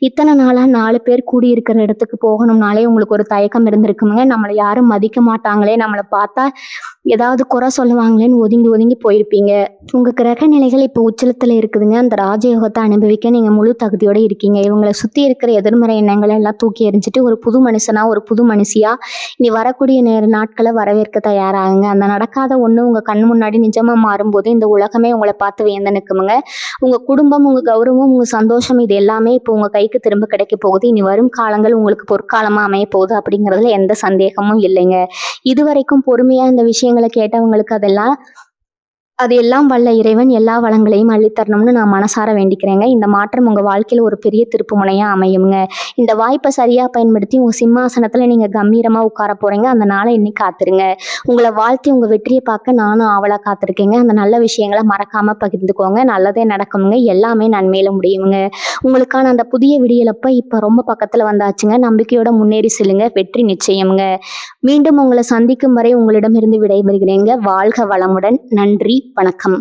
இத்தனை நாளா 4 பேர் கூடி இருக்கிற இடத்துக்கு போகணும்னாலே உங்களுக்கு ஒரு தயக்கம் இருந்திருக்குங்க. நம்மளை யாரும் மதிக்க மாட்டாங்களே, நம்மளை பார்த்தா ஏதாவது குறை சொல்லுவாங்களேன்னு ஒதுங்கி ஒதுங்கி போயிருப்பீங்க. உங்க கிரக நிலைகள் இப்போ உச்சலத்துல இருக்குதுங்க. அந்த ராஜயோகத்தை அனுபவிக்க நீங்க முழு தகுதியோட இருக்கீங்க. இவங்களை சுத்தி இருக்கிற எதிர்மறை எண்ணங்களை எல்லாம் தூக்கி எறிஞ்சிட்டு ஒரு புது மனுஷனா ஒரு புது மனுஷியா இனி வரக்கூடிய நாட்களை வரவேற்க தயாராகுங்க. அந்த நடக்காத ஒண்ணு உங்க கண் முன்னாடி நிஜமா மாறும்போது இந்த உலகமே உங்களை பார்த்து வியந்து நிற்குமுங்க. உங்க குடும்பம், உங்க கௌரவம், உங்க சந்தோஷம் இது எல்லாமே இப்போ உங்க கைக்கு திரும்ப கிடைக்க போகுது. இனி வரும் காலங்கள் உங்களுக்கு பொற்காலமா அமைய போகுது அப்படிங்கிறதுல எந்த சந்தேகமும் இல்லைங்க. இதுவரைக்கும் பொறுமையா இந்த விஷயங்களை கேட்டவங்களுக்கு அது எல்லாம் வல்ல இறைவன் எல்லா வளங்களையும் அள்ளித்தரணும்னு நான் மனசார வேண்டிக்கிறேங்க. இந்த மாற்றம் உங்க வாழ்க்கையில ஒரு பெரிய திருப்பு முனையா அமையுங்க. இந்த வாய்ப்பை சரியா பயன்படுத்தி உங்க சிம்மாசனத்துல நீங்க கம்பீரமா உட்கார போறீங்க. அந்த நாளை எண்ணி காத்துருங்க. உங்களை வாழ்த்தி உங்க வெற்றியை பார்க்க நானும் ஆவலா காத்திருக்கேங்க. அந்த நல்ல விஷயங்களை மறக்காம பகிர்ந்துக்கோங்க. நல்லதே நடக்குமுங்க. எல்லாமே நன்மையில முடியுங்க. உங்களுக்கான அந்த புதிய விடியலப்ப இப்ப ரொம்ப பக்கத்துல வந்தாச்சுங்க. நம்பிக்கையோட முன்னேறி செல்லுங்க. வெற்றி நிச்சயம்ங்க. மீண்டும் உங்களை சந்திக்கும் வரை உங்களிடமிருந்து விடைபெறுகிறேங்க. வாழ்க வளமுடன். நன்றி. வணக்கம்.